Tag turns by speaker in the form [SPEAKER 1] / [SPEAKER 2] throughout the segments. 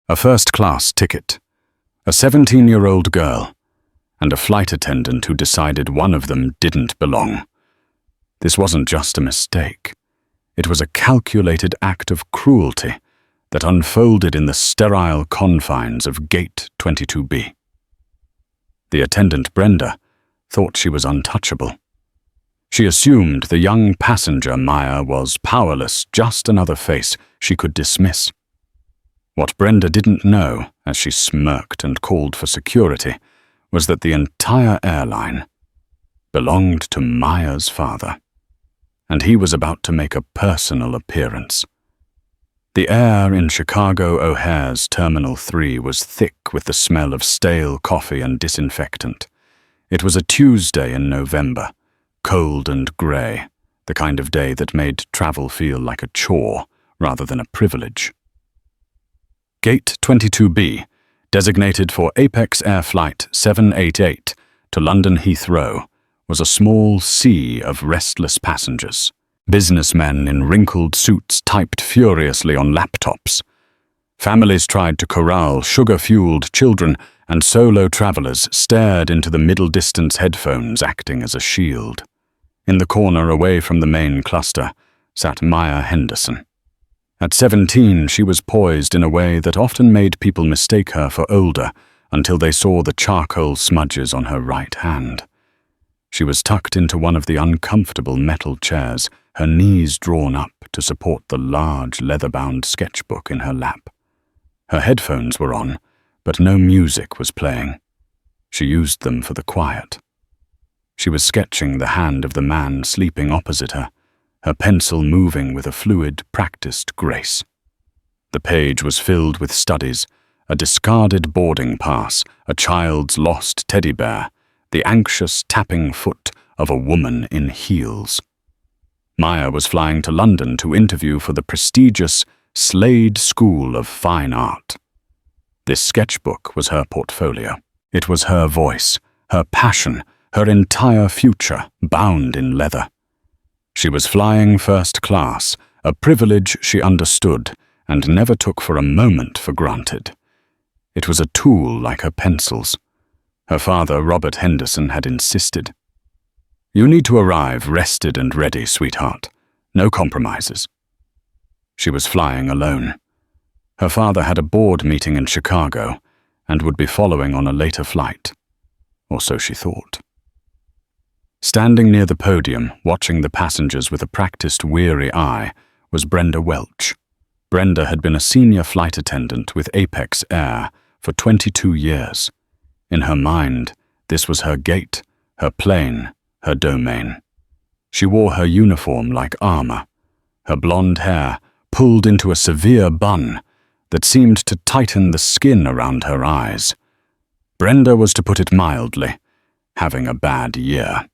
[SPEAKER 1] A first-class ticket, a 17-year-old girl, and a flight attendant who decided one of them didn't belong. This wasn't just a mistake. It was a calculated act of cruelty that unfolded in the sterile confines of Gate 22B. The attendant, Brenda, thought she was untouchable. She assumed the young passenger, Maya, was powerless, just another face she could dismiss. What Brenda didn't know, as she smirked and called for security, was that the entire airline belonged to Maya's father, and he was about to make a personal appearance. The air in Chicago O'Hare's Terminal 3 was thick with the smell of stale coffee and disinfectant. It was a Tuesday in November, cold and grey, the kind of day that made travel feel like a chore rather than a privilege. Gate 22B, designated for Apex Air Flight 788 to London Heathrow, was a small sea of restless passengers. Businessmen in wrinkled suits typed furiously on laptops. Families tried to corral sugar-fueled children, and solo travelers stared into the middle-distance headphones acting as a shield. In the corner away from the main cluster sat Maya Henderson. At 17, she was poised in a way that often made people mistake her for older until they saw the charcoal smudges on her right hand. She was tucked into one of the uncomfortable metal chairs, her knees drawn up to support the large leather-bound sketchbook in her lap. Her headphones were on, but no music was playing. She used them for the quiet. She was sketching the hand of the man sleeping opposite her, her pencil moving with a fluid, practiced grace. The page was filled with studies, a discarded boarding pass, a child's lost teddy bear, the anxious tapping foot of a woman in heels. Maya was flying to London to interview for the prestigious Slade School of Fine Art. This sketchbook was her portfolio. It was her voice, her passion, her entire future bound in leather. She was flying first class, a privilege she understood and never took for a moment for granted. It was a tool like her pencils. Her father, Robert Henderson, had insisted. "You need to arrive rested and ready, sweetheart. No compromises." She was flying alone. Her father had a board meeting in Chicago and would be following on a later flight, or so she thought. Standing near the podium, watching the passengers with a practiced, weary eye, was Brenda Welch. Brenda had been a senior flight attendant with Apex Air for 22 years. In her mind, this was her gate, her plane, her domain. She wore her uniform like armor, her blonde hair pulled into a severe bun that seemed to tighten the skin around her eyes. Brenda was, to put it mildly, having a bad year.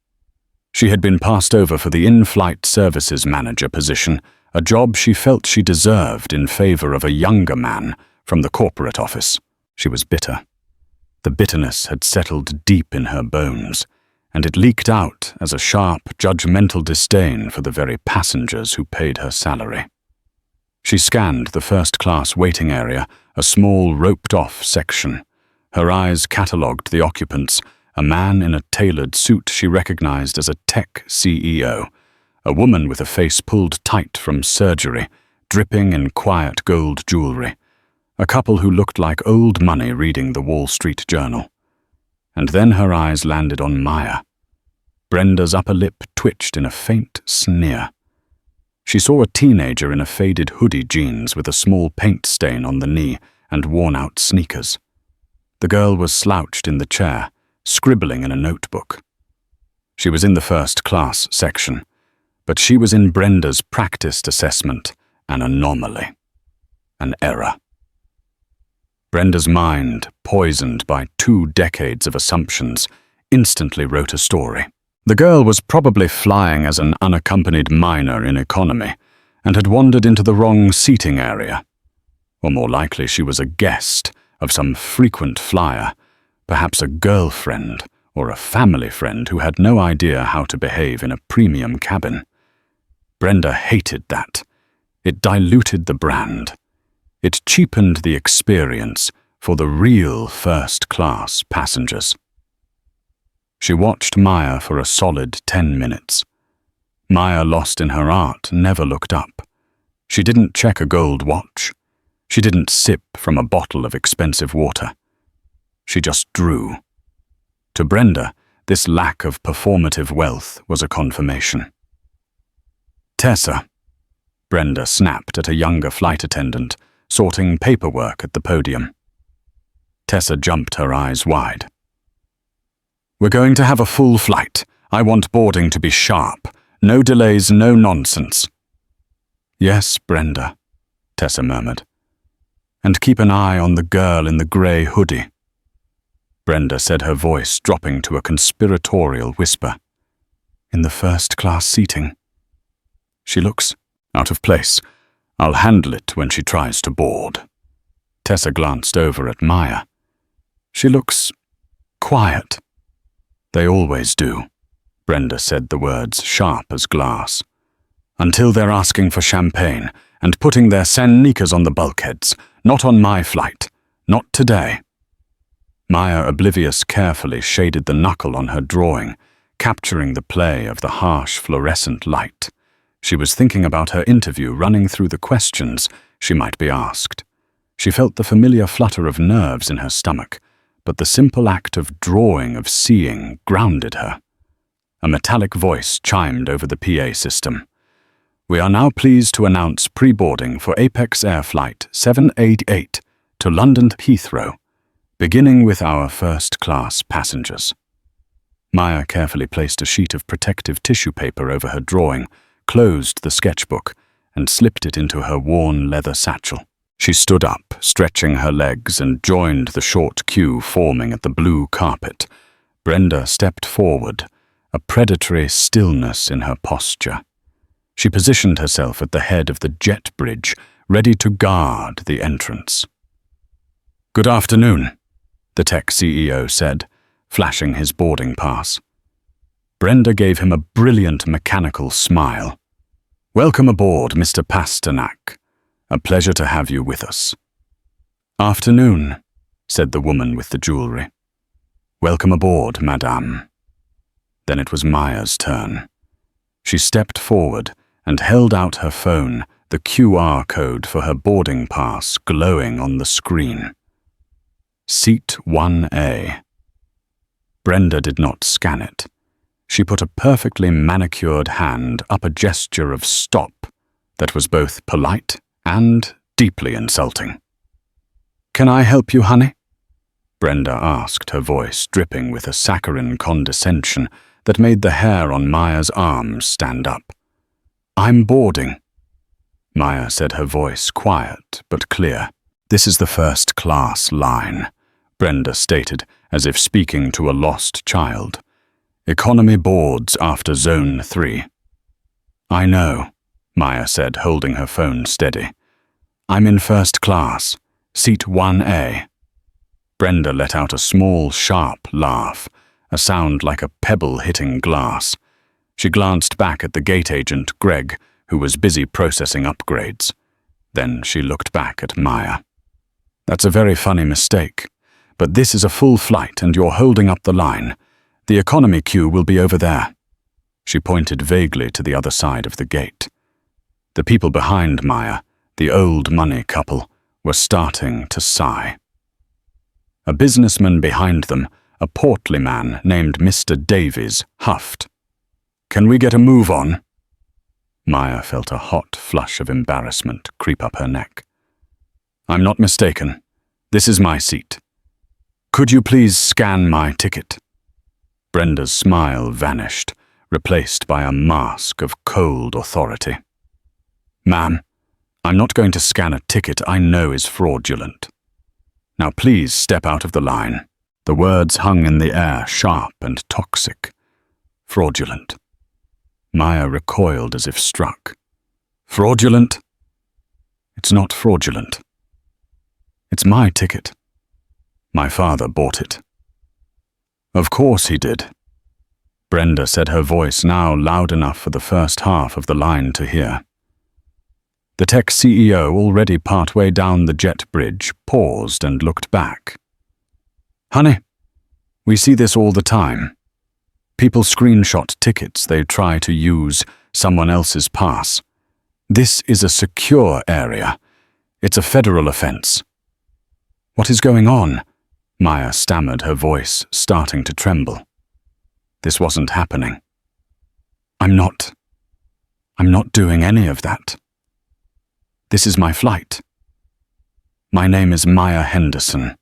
[SPEAKER 1] She had been passed over for the in-flight services manager position, a job she felt she deserved in favor of a younger man from the corporate office. She was bitter. The bitterness had settled deep in her bones, and it leaked out as a sharp, judgmental disdain for the very passengers who paid her salary. She scanned the first-class waiting area, a small, roped-off section. Her eyes catalogued the occupants, a man in a tailored suit she recognized as a tech CEO, a woman with a face pulled tight from surgery, dripping in quiet gold jewelry, a couple who looked like old money reading the Wall Street Journal. And then her eyes landed on Maya. Brenda's upper lip twitched in a faint sneer. She saw a teenager in a faded hoodie jeans with a small paint stain on the knee and worn-out sneakers. The girl was slouched in the chair, scribbling in a notebook. She was in the first-class section, but she was in Brenda's practiced assessment, an anomaly, an error. Brenda's mind, poisoned by 2 decades of assumptions, instantly wrote a story. The girl was probably flying as an unaccompanied minor in economy and had wandered into the wrong seating area. Or more likely, she was a guest of some frequent flyer, perhaps a girlfriend or a family friend who had no idea how to behave in a premium cabin. Brenda hated that. It diluted the brand. It cheapened the experience for the real first-class passengers. She watched Maya for a solid 10 minutes. Maya, lost in her art, never looked up. She didn't check a gold watch. She didn't sip from a bottle of expensive water. She just drew. To Brenda, this lack of performative wealth was a confirmation. "Tessa," Brenda snapped at a younger flight attendant, sorting paperwork at the podium. Tessa jumped, her eyes wide. "We're going to have a full flight. I want boarding to be sharp. No delays, no nonsense." "Yes, Brenda," Tessa murmured. "And keep an eye on the girl in the grey hoodie," Brenda said, her voice dropping to a conspiratorial whisper. "In the first-class seating. She looks out of place. I'll handle it when she tries to board." Tessa glanced over at Maya. "She looks quiet." "They always do," Brenda said, the words sharp as glass. "Until they're asking for champagne and putting their sneakers on the bulkheads. Not on my flight. Not today." Maya, oblivious, carefully shaded the knuckle on her drawing, capturing the play of the harsh fluorescent light. She was thinking about her interview, running through the questions she might be asked. She felt the familiar flutter of nerves in her stomach, but the simple act of drawing, of seeing, grounded her. A metallic voice chimed over the PA system. "We are now pleased to announce pre-boarding for Apex Air Flight 788 to London Heathrow, beginning with our first-class passengers." Maya carefully placed a sheet of protective tissue paper over her drawing, closed the sketchbook, and slipped it into her worn leather satchel. She stood up, stretching her legs, and joined the short queue forming at the blue carpet. Brenda stepped forward, a predatory stillness in her posture. She positioned herself at the head of the jet bridge, ready to guard the entrance. "Good afternoon," the tech CEO said, flashing his boarding pass. Brenda gave him a brilliant mechanical smile. "Welcome aboard, Mr. Pasternak. A pleasure to have you with us." "Afternoon," said the woman with the jewelry. "Welcome aboard, madame." Then it was Maya's turn. She stepped forward and held out her phone, the QR code for her boarding pass glowing on the screen. Seat 1A. Brenda did not scan it. She put a perfectly manicured hand up a gesture of stop that was both polite and deeply insulting. "Can I help you, honey?" Brenda asked, her voice dripping with a saccharine condescension that made the hair on Maya's arms stand up. "I'm boarding," Maya said, her voice quiet but clear. "This is the first-class line," Brenda stated, as if speaking to a lost child. "Economy boards after Zone 3. "I know," Maya said, holding her phone steady. "I'm in first class, seat 1A. Brenda let out a small, sharp laugh, a sound like a pebble hitting glass. She glanced back at the gate agent, Greg, who was busy processing upgrades. Then she looked back at Maya. "That's a very funny mistake, but this is a full flight and you're holding up the line. The economy queue will be over there." She pointed vaguely to the other side of the gate. The people behind Maya, the old money couple, were starting to sigh. A businessman behind them, a portly man named Mr. Davies, huffed. "Can we get a move on?" Maya felt a hot flush of embarrassment creep up her neck. "I'm not mistaken. This is my seat. Could you please scan my ticket?" Brenda's smile vanished, replaced by a mask of cold authority. "Ma'am, I'm not going to scan a ticket I know is fraudulent. Now please step out of the line." The words hung in the air, sharp and toxic. Fraudulent. Maya recoiled as if struck. "Fraudulent? It's not fraudulent. It's my ticket. My father bought it." "Of course he did," Brenda said, her voice now loud enough for the first half of the line to hear. The tech CEO, already partway down the jet bridge, paused and looked back. "Honey, we see this all the time. People screenshot tickets they try to use someone else's pass. This is a secure area. It's a federal offense." "What is going on?" Maya stammered, her voice starting to tremble. This wasn't happening. I'm not doing any of that. This is my flight. My name is Maya Henderson.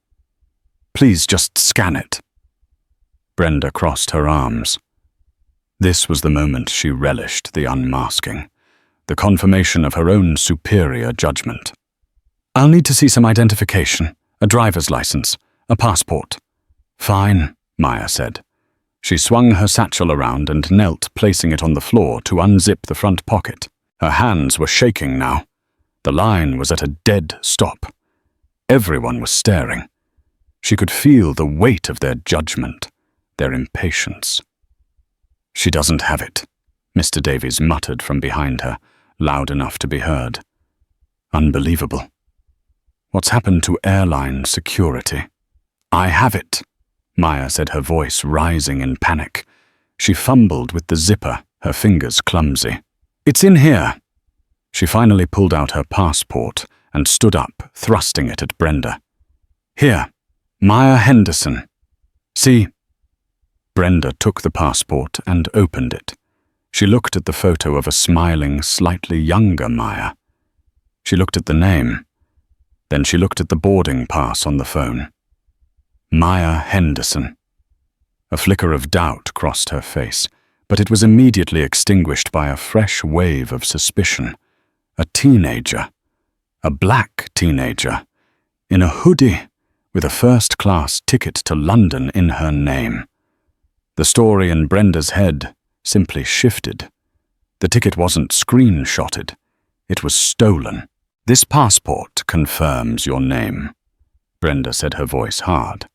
[SPEAKER 1] Please just scan it." Brenda crossed her arms. This was the moment she relished the unmasking, the confirmation of her own superior judgment. "I'll need to see some identification, a driver's license, a passport." "Fine," Maya said. She swung her satchel around and knelt, placing it on the floor to unzip the front pocket. Her hands were shaking now. The line was at a dead stop. Everyone was staring. She could feel the weight of their judgment, their impatience. "She doesn't have it," Mr. Davies muttered from behind her, loud enough to be heard. Unbelievable. What's happened to airline security? "I have it," Maya said, her voice rising in panic. She fumbled with the zipper, her fingers clumsy. "It's in here." She finally pulled out her passport and stood up, thrusting it at Brenda. "Here, Maya Henderson. See?" Brenda took the passport and opened it. She looked at the photo of a smiling, slightly younger Maya. She looked at the name. Then she looked at the boarding pass on the phone. Maya Henderson. A flicker of doubt crossed her face, but it was immediately extinguished by a fresh wave of suspicion. A teenager. A black teenager. In a hoodie, with a first-class ticket to London in her name. The story in Brenda's head simply shifted. The ticket wasn't screenshotted. It was stolen. "This passport confirms your name," Brenda said, her voice hard.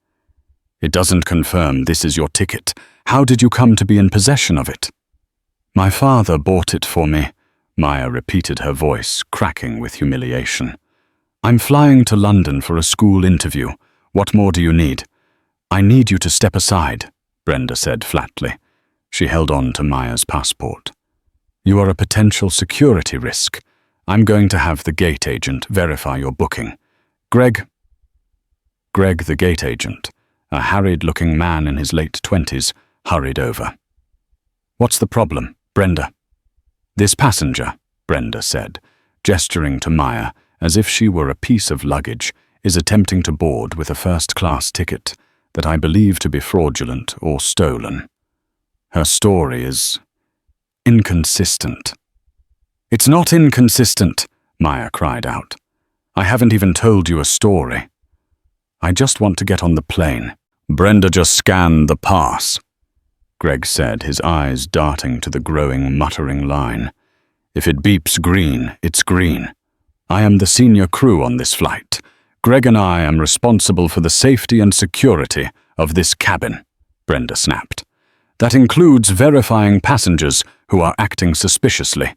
[SPEAKER 1] "It doesn't confirm this is your ticket. How did you come to be in possession of it?" "My father bought it for me," Maya repeated, her voice cracking with humiliation. "I'm flying to London for a school interview. What more do you need?" "I need you to step aside," Brenda said flatly. She held on to Maya's passport. "You are a potential security risk. I'm going to have the gate agent verify your booking. Greg, the gate agent, a harried-looking man in his late 20s, hurried over. "What's the problem, Brenda?" "This passenger," Brenda said, gesturing to Maya as if she were a piece of luggage, "is attempting to board with a first-class ticket that I believe to be fraudulent or stolen. Her story is inconsistent." "It's not inconsistent," Maya cried out. "I haven't even told you a story. I just want to get on the plane." "Brenda just scanned the pass," Greg said, his eyes darting to the growing, muttering line. "If it beeps green, it's green. I am the senior crew on this flight. Greg and I am responsible for the safety and security of this cabin," Brenda snapped. "That includes verifying passengers who are acting suspiciously."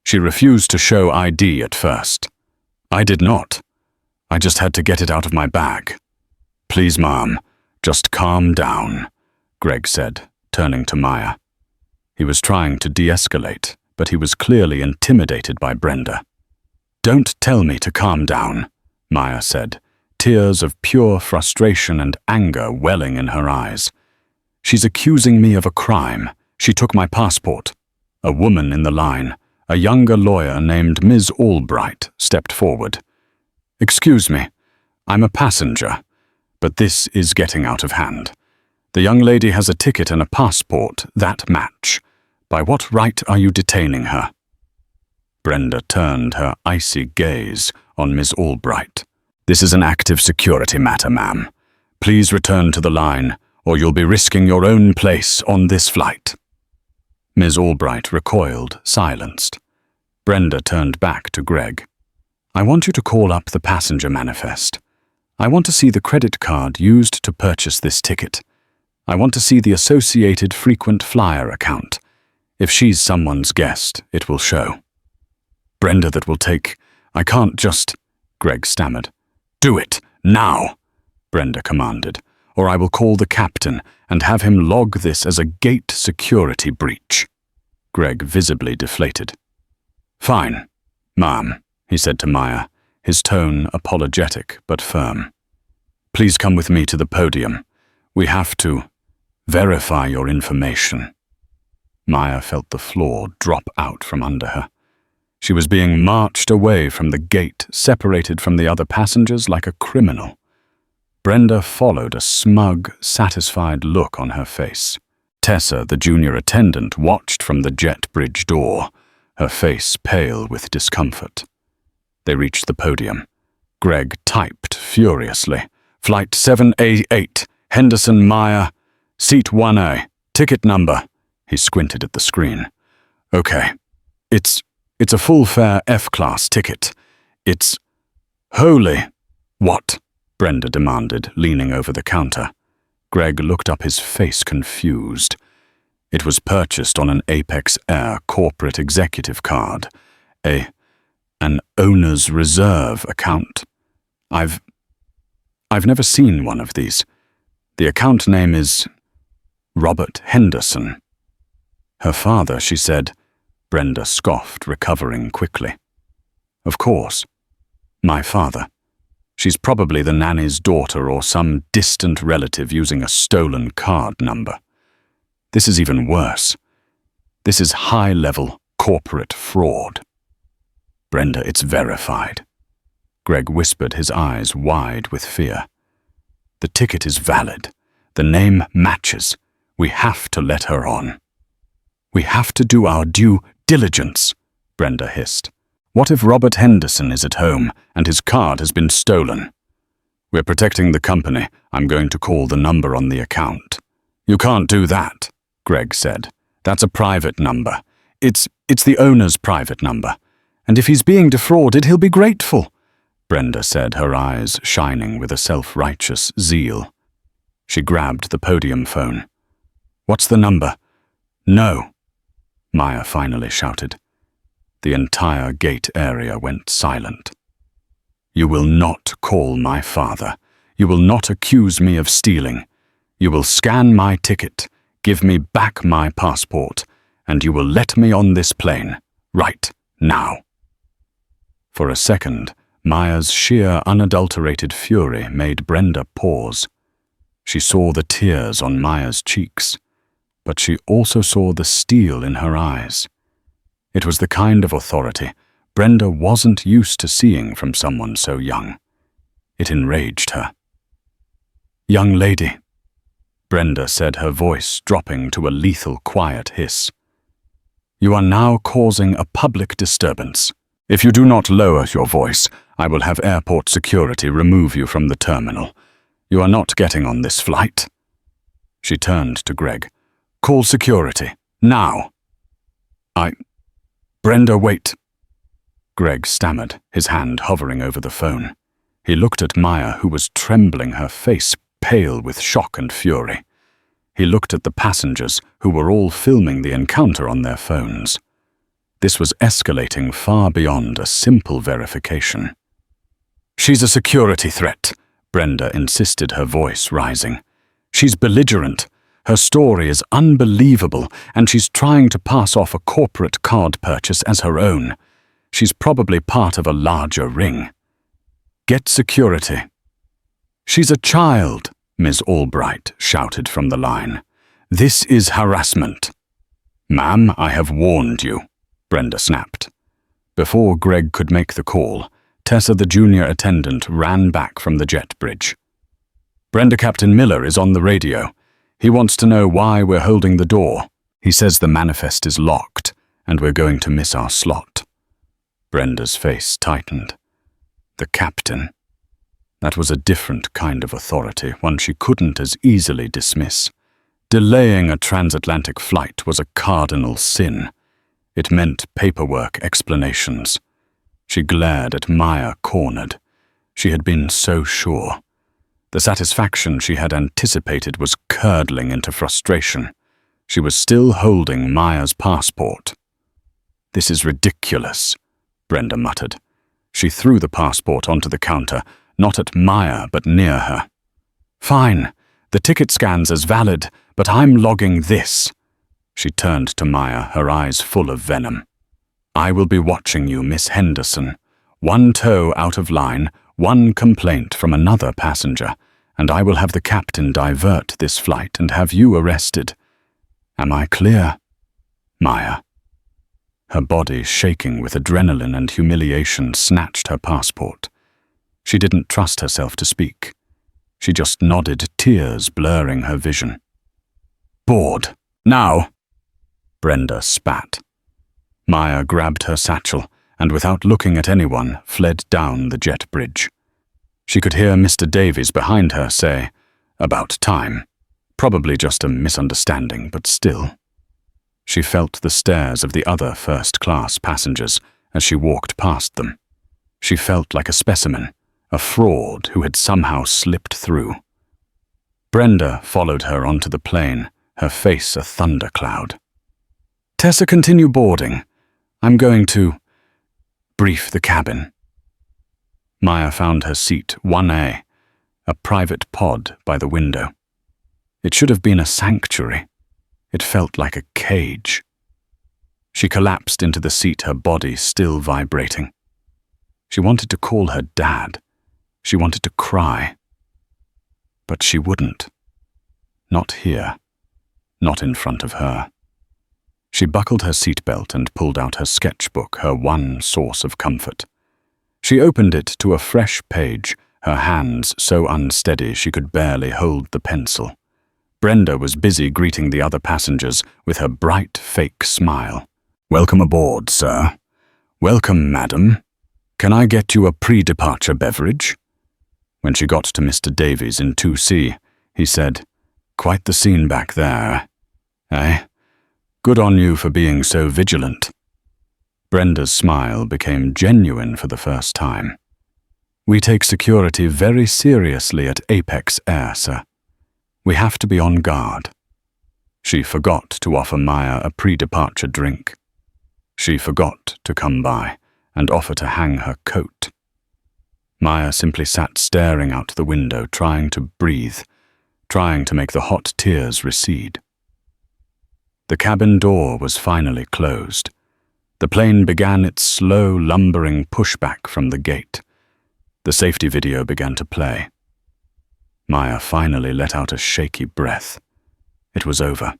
[SPEAKER 1] She refused to show ID at first. "I did not. I just had to get it out of my bag." "Please, Mom, just calm down," Greg said, turning to Maya. He was trying to de-escalate, but he was clearly intimidated by Brenda. "Don't tell me to calm down," Maya said, tears of pure frustration and anger welling in her eyes. "She's accusing me of a crime. She took my passport." A woman in the line, a younger lawyer named Ms. Albright, stepped forward. "Excuse me, I'm a passenger, but this is getting out of hand. The young lady has a ticket and a passport that match. By what right are you detaining her?" Brenda turned her icy gaze on Ms. Albright. "This is an active security matter, ma'am. Please return to the line, or you'll be risking your own place on this flight." Ms. Albright recoiled, silenced. Brenda turned back to Greg. "I want you to call up the passenger manifest. I want to see the credit card used to purchase this ticket. I want to see the associated frequent flyer account. If she's someone's guest, it will show." "Brenda, that will take I can't just, Greg stammered. Do it, now, Brenda commanded, or I will call the captain and have him log this as a gate security breach. Greg visibly deflated. Fine, ma'am, he said to Maya, his tone apologetic but firm. Please come with me to the podium. We have to verify your information. Maya felt the floor drop out from under her. She was being marched away from the gate, separated from the other passengers like a criminal. Brenda followed a smug, satisfied look on her face. Tessa, the junior attendant, watched from the jet bridge door, her face pale with discomfort. They reached the podium. Greg typed furiously. Flight 7A8, Henderson Maya, seat 1A, ticket number. He squinted at the screen. Okay, it's a full-fare F-class ticket. It's... Holy... What? Brenda demanded, leaning over the counter. Greg looked up, his face confused. It was purchased on an Apex Air corporate executive card. An owner's reserve account. I've never seen one of these. The account name is Robert Henderson. Her father, she said. Brenda scoffed, recovering quickly. Of course. My father. She's probably the nanny's daughter or some distant relative using a stolen card number. This is even worse. This is high-level corporate fraud. Brenda, it's verified. Greg whispered, his eyes wide with fear. The ticket is valid. The name matches. We have to let her on. We have to do our due diligence, Brenda hissed. What if Robert Henderson is at home and his card has been stolen? We're protecting the company. I'm going to call the number on the account. You can't do that, Greg said. That's a private number. It's the owner's private number. And if he's being defrauded, he'll be grateful, Brenda said, her eyes shining with a self-righteous zeal. She grabbed the podium phone. What's the number? No, Maya finally shouted. The entire gate area went silent. You will not call my father. You will not accuse me of stealing. You will scan my ticket, give me back my passport, and you will let me on this plane, right now. For a second, Maya's sheer, unadulterated fury made Brenda pause. She saw the tears on Maya's cheeks, but she also saw the steel in her eyes. It was the kind of authority Brenda wasn't used to seeing from someone so young. It enraged her. Young lady, Brenda said, her voice dropping to a lethal quiet hiss. You are now causing a public disturbance. If you do not lower your voice, I will have airport security remove you from the terminal. You are not getting on this flight. She turned to Greg. Call security, now. Brenda, wait. Greg stammered, his hand hovering over the phone. He looked at Maya, who was trembling, her face pale with shock and fury. He looked at the passengers, who were all filming the encounter on their phones. This was escalating far beyond a simple verification. She's a security threat, Brenda insisted, her voice rising. She's belligerent. Her story is unbelievable, and she's trying to pass off a corporate card purchase as her own. She's probably part of a larger ring. Get security. She's a child, Ms. Albright shouted from the line. This is harassment. Ma'am, I have warned you, Brenda snapped. Before Greg could make the call, Tessa, the junior attendant, ran back from the jet bridge. Brenda, Captain Miller is on the radio. He wants to know why we're holding the door. He says the manifest is locked, and we're going to miss our slot. Brenda's face tightened. The captain. That was a different kind of authority, one she couldn't as easily dismiss. Delaying a transatlantic flight was a cardinal sin. It meant paperwork explanations. She glared at Maya, cornered. She had been so sure. The satisfaction she had anticipated was curdling into frustration. She was still holding Maya's passport. This is ridiculous, Brenda muttered. She threw the passport onto the counter, not at Maya, but near her. "Fine, the ticket scan's as valid, but I'm logging this." She turned to Maya, her eyes full of venom. "I will be watching you, Miss Henderson. One toe out of line, one complaint from another passenger, and I will have the captain divert this flight and have you arrested. Am I clear, Maya?" Her body, shaking with adrenaline and humiliation, snatched her passport. She didn't trust herself to speak. She just nodded, tears blurring her vision. "Board, now!" Brenda spat. Maya grabbed her satchel and, without looking at anyone, fled down the jet bridge. She could hear Mr. Davies behind her say, "About time." Probably just a misunderstanding, but still. She felt the stares of the other first-class passengers as she walked past them. She felt like a specimen, a fraud who had somehow slipped through. Brenda followed her onto the plane, her face a thundercloud. "Tessa, continue boarding. I'm going to brief the cabin." Maya found her seat 1A, a private pod by the window. It should have been a sanctuary. It felt like a cage. She collapsed into the seat, her body still vibrating. She wanted to call her dad. She wanted to cry. But she wouldn't. Not here. Not in front of her. She buckled her seatbelt and pulled out her sketchbook, her one source of comfort. She opened it to a fresh page, her hands so unsteady she could barely hold the pencil. Brenda was busy greeting the other passengers with her bright, fake smile. "Welcome aboard, sir." "Welcome, madam. Can I get you a pre-departure beverage?" When she got to Mr. Davies in 2C, he said, "Quite the scene back there, eh? Good on you for being so vigilant." Brenda's smile became genuine for the first time. "We take security very seriously at Apex Air, sir. We have to be on guard." She forgot to offer Maya a pre-departure drink. She forgot to come by and offer to hang her coat. Maya simply sat staring out the window, trying to breathe, trying to make the hot tears recede. The cabin door was finally closed. The plane began its slow, lumbering pushback from the gate. The safety video began to play. Maya finally let out a shaky breath. It was over.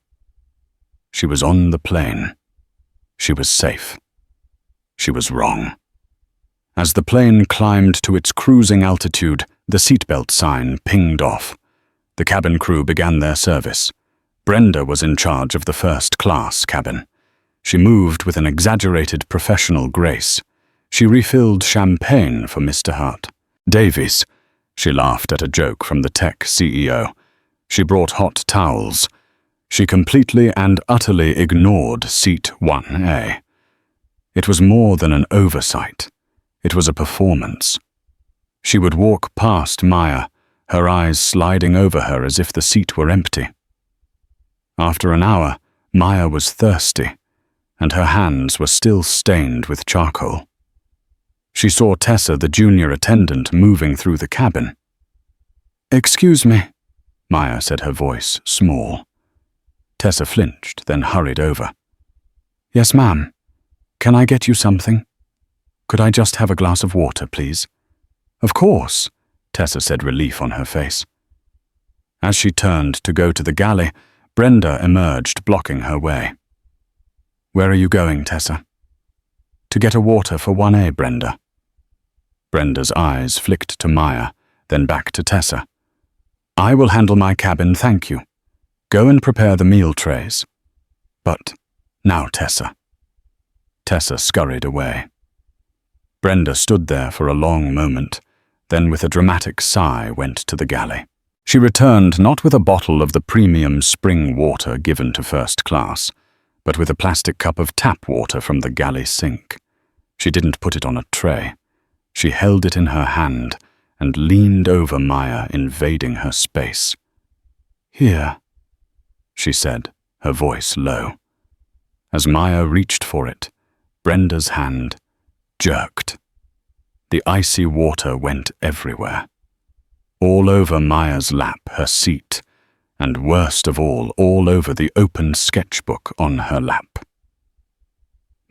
[SPEAKER 1] She was on the plane. She was safe. She was wrong. As the plane climbed to its cruising altitude, the seatbelt sign pinged off. The cabin crew began their service. Brenda was in charge of the first-class cabin. She moved with an exaggerated professional grace. She refilled champagne for Mr. Hart. "Davies," she laughed at a joke from the tech CEO. She brought hot towels. She completely and utterly ignored seat 1A. It was more than an oversight. It was a performance. She would walk past Maya, her eyes sliding over her as if the seat were empty. After an hour, Maya was thirsty, and her hands were still stained with charcoal. She saw Tessa, the junior attendant, moving through the cabin. "Excuse me," Maya said, her voice small. Tessa flinched, then hurried over. "Yes, ma'am. Can I get you something? Could I just have a glass of water, please?" "Of course," Tessa said, relief on her face. As she turned to go to the galley, Brenda emerged, blocking her way. "Where are you going, Tessa?" "To get a water for 1A, Brenda." Brenda's eyes flicked to Maya, then back to Tessa. "I will handle my cabin, thank you. Go and prepare the meal trays." "But now, Tessa." Tessa scurried away. Brenda stood there for a long moment, then with a dramatic sigh went to the galley. She returned not with a bottle of the premium spring water given to first class, but with a plastic cup of tap water from the galley sink. She didn't put it on a tray. She held it in her hand and leaned over Maya, invading her space. "Here," she said, her voice low. As Maya reached for it, Brenda's hand jerked. The icy water went everywhere. All over Maya's lap, her seat, and worst of all over the open sketchbook on her lap.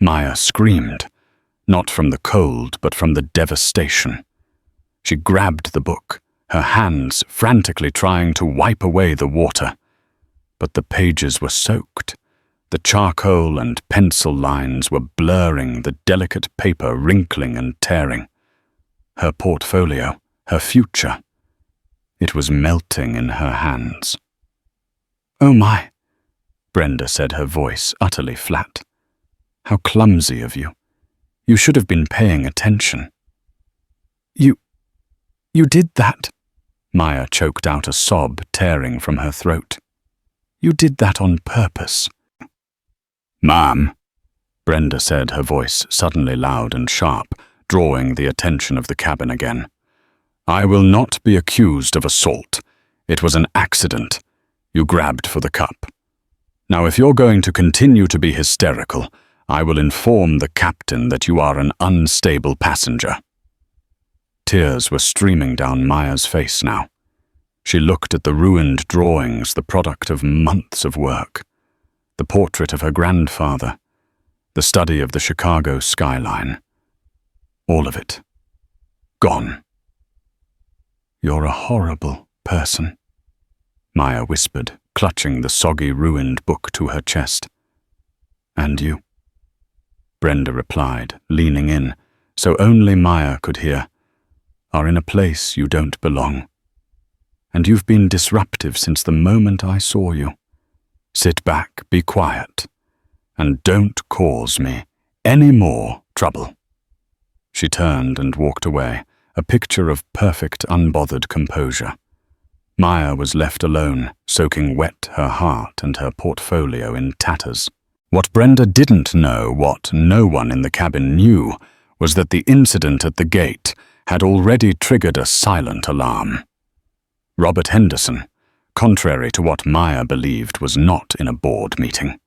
[SPEAKER 1] Maya screamed, not from the cold, but from the devastation. She grabbed the book, her hands frantically trying to wipe away the water. But the pages were soaked. The charcoal and pencil lines were blurring, the delicate paper wrinkling and tearing. Her portfolio, her future. It was melting in her hands. "Oh my," Brenda said, her voice utterly flat. "How clumsy of you. You should have been paying attention." You did that?" Maya choked out a sob tearing from her throat. "You did that on purpose." "Ma'am," Brenda said, her voice suddenly loud and sharp, drawing the attention of the cabin again. "I will not be accused of assault. It was an accident. You grabbed for the cup. Now, if you're going to continue to be hysterical, I will inform the captain that you are an unstable passenger." Tears were streaming down Maya's face now. She looked at the ruined drawings, the product of months of work. The portrait of her grandfather, the study of the Chicago skyline. All of it. Gone. "You're a horrible person," Maya whispered, clutching the soggy, ruined book to her chest. "And you," Brenda replied, leaning in, so only Maya could hear, "are in a place you don't belong. And you've been disruptive since the moment I saw you. Sit back, be quiet, and don't cause me any more trouble." She turned and walked away, a picture of perfect, unbothered composure. Maya was left alone, soaking wet her heart and her portfolio in tatters. What Brenda didn't know, what no one in the cabin knew, was that the incident at the gate had already triggered a silent alarm. Robert Henderson, contrary to what Maya believed, was not in a board meeting.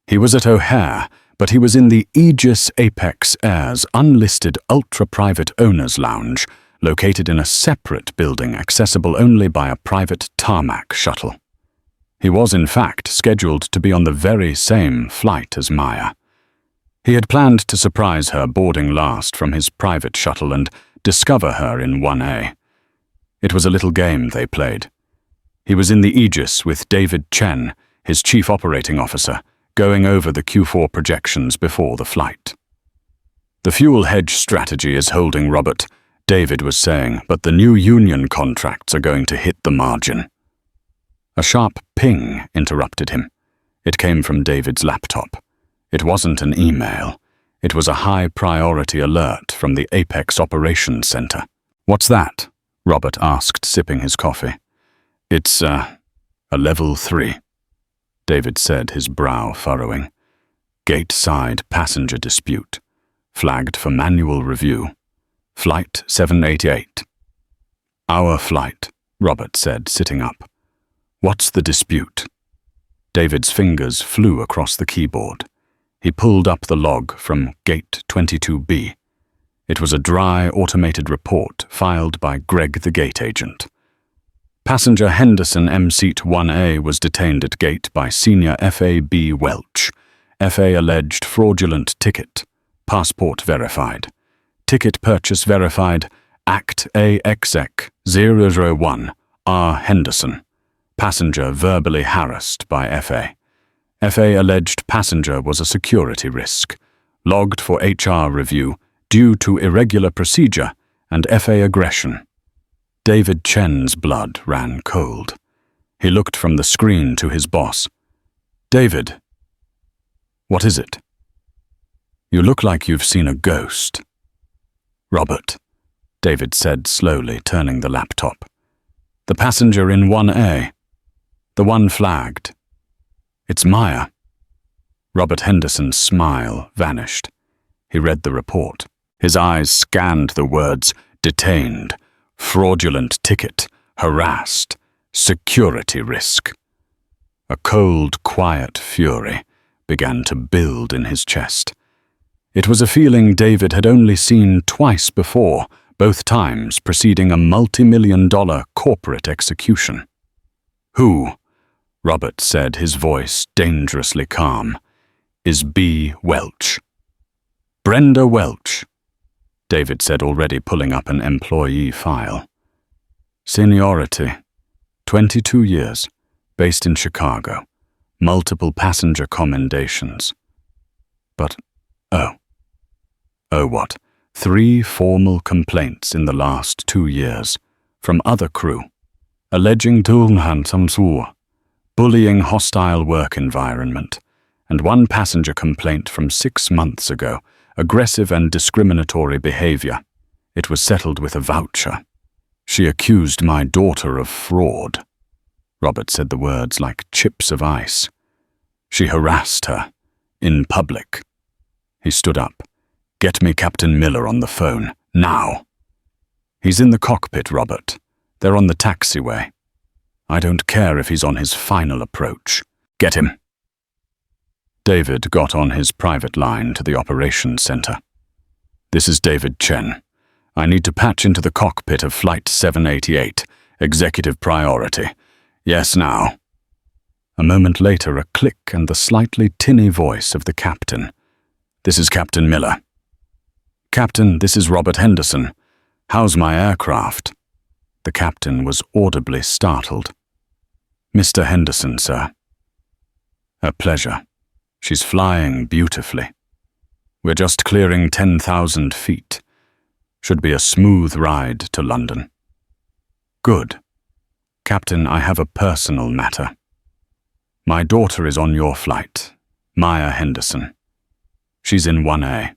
[SPEAKER 1] He was at O'Hare, but he was in the Aegis Apex Air's unlisted ultra-private owner's lounge, located in a separate building accessible only by a private tarmac shuttle. He was, in fact, scheduled to be on the very same flight as Maya. He had planned to surprise her boarding last from his private shuttle and discover her in 1A. It was a little game they played. He was in the Aegis with David Chen, his chief operating officer, going over the Q4 projections before the flight. "The fuel hedge strategy is holding, Robert," David was saying, "but the new union contracts are going to hit the margin." A sharp ping interrupted him. It came from David's laptop. It wasn't an email. It was a high-priority alert from the Apex Operations Center. "What's that?" Robert asked, sipping his coffee. "It's, a level 3, David said, his brow furrowing. "Gate-side passenger dispute. Flagged for manual review. Flight 788. "Our flight," Robert said, sitting up. "What's the dispute?" David's fingers flew across the keyboard. He pulled up the log from Gate 22B. It was a dry, automated report filed by Greg the gate agent. Passenger Henderson M-Seat 1A was detained at gate by Senior F.A.B. Welch. F.A. alleged fraudulent ticket. Passport verified. Ticket purchase verified. Act AXEC 001 R. Henderson. Passenger verbally harassed by F.A. F.A. alleged passenger was a security risk. Logged for HR review due to irregular procedure and F.A. aggression. David Chen's blood ran cold. He looked from the screen to his boss. "David, what is it?" "You look like you've seen a ghost." "Robert," David said slowly, turning the laptop. "The passenger in 1A. The one flagged. It's Maya." Robert Henderson's smile vanished. He read the report. His eyes scanned the words detained, fraudulent ticket, harassed, security risk. A cold, quiet fury began to build in his chest. It was a feeling David had only seen twice before, both times preceding a multi-million-dollar corporate execution. "Who," Robert said, his voice dangerously calm, "is B. Welch?" "Brenda Welch," David said, already pulling up an employee file. "Seniority, 22 years, based in Chicago, multiple passenger commendations. But, what? 3 formal complaints in the last 2 years, from other crew, alleging bullying, hostile work environment, and 1 passenger complaint from 6 months ago, aggressive and discriminatory behavior. It was settled with a voucher. She accused my daughter of fraud." Robert said the words like chips of ice. "She harassed her, in public." He stood up. "Get me Captain Miller on the phone, now." "He's in the cockpit, Robert. They're on the taxiway. I don't care if he's on his final approach. Get him." David got on his private line to the operations center. "This is David Chen. I need to patch into the cockpit of Flight 788, executive priority. Yes, now." A moment later, a click and the slightly tinny voice of the captain. "This is Captain Miller." "Captain, this is Robert Henderson. How's my aircraft?" The captain was audibly startled. "Mr. Henderson, sir." "A pleasure. She's flying beautifully. We're just clearing 10,000 feet. Should be a smooth ride to London." "Good. Captain, I have a personal matter. My daughter is on your flight, Maya Henderson. She's in 1A.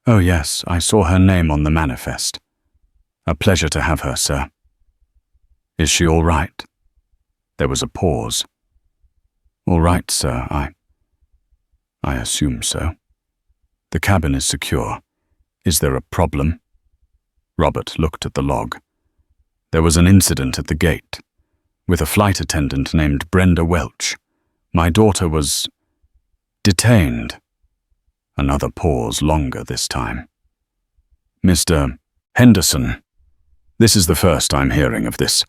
[SPEAKER 1] "Oh yes, I saw her name on the manifest. A pleasure to have her, sir." "Is she all right?" There was a pause. "All right, sir, I assume so. The cabin is secure. Is there a problem?" Robert looked at the log. There was an incident at the gate, with a flight attendant named Brenda Welch. My daughter was detained. Another pause, longer this time. "Mr. Henderson, this is the first I'm hearing of this.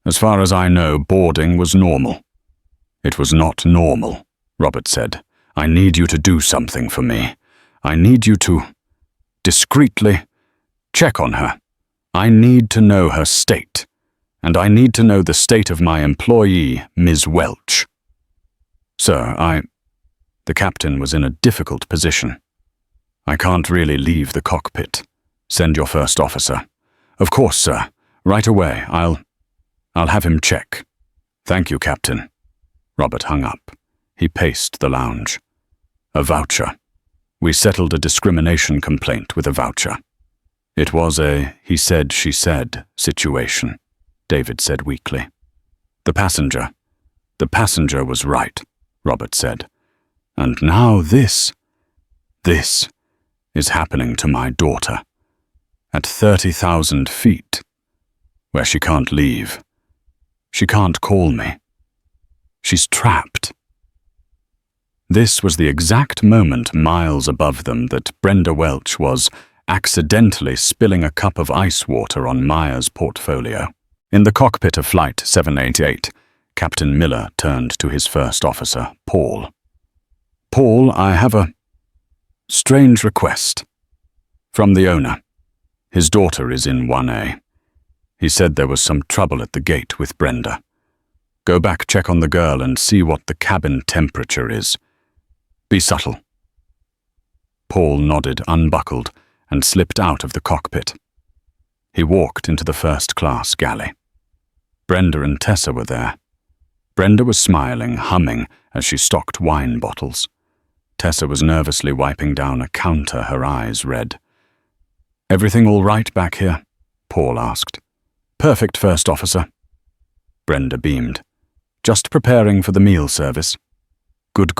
[SPEAKER 1] As far as I know, boarding was normal." "It was not normal," Robert said. "I need you to do something for me. I need you to discreetly check on her. I need to know her state, and I need to know the state of my employee, Ms. Welch." "Sir, The captain was in a difficult position. "I can't really leave the cockpit. Send your first officer." "Of course, sir. Right away. I'll have him check." "Thank you, Captain." Robert hung up. He paced the lounge. "A voucher. We settled a discrimination complaint with a voucher." "It was a he said, she said situation," David said weakly. The passenger was right," Robert said. "And now this is happening to my daughter. At 30,000 feet, where she can't leave. She can't call me. She's trapped." This was the exact moment miles above them that Brenda Welch was accidentally spilling a cup of ice water on Maya's portfolio. In the cockpit of Flight 788, Captain Miller turned to his first officer, Paul. "Paul, I have a strange request. From the owner. His daughter is in 1A. He said there was some trouble at the gate with Brenda. Go back, check on the girl, and see what the cabin temperature is. Be subtle." Paul nodded, unbuckled, and slipped out of the cockpit. He walked into the first-class galley. Brenda and Tessa were there. Brenda was smiling, humming, as she stocked wine bottles. Tessa was nervously wiping down a counter, her eyes red. "Everything all right back here?" Paul asked. "Perfect, First Officer." Brenda beamed. "Just preparing for the meal service." Good.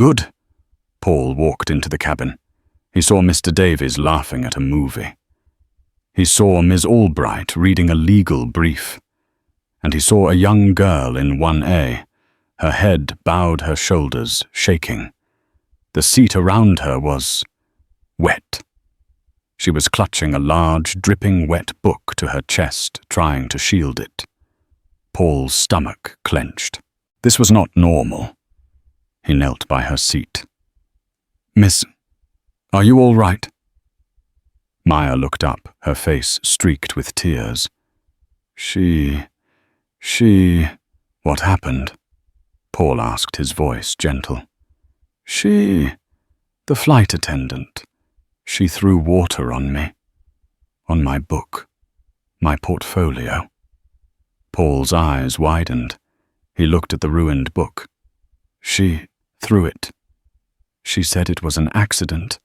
[SPEAKER 1] Paul walked into the cabin. He saw Mr. Davies laughing at a movie. He saw Ms. Albright reading a legal brief. And he saw a young girl in 1A, her head bowed, her shoulders shaking. The seat around her was wet. She was clutching a large, dripping wet book to her chest, trying to shield it. Paul's stomach clenched. This was not normal. He knelt by her seat. "Miss, are you all right?" Maya looked up, her face streaked with tears. What happened?" Paul asked, his voice gentle. The flight attendant. She threw water on me. On my book. My portfolio." Paul's eyes widened. He looked at the ruined book. "She threw it. She said it was an accident,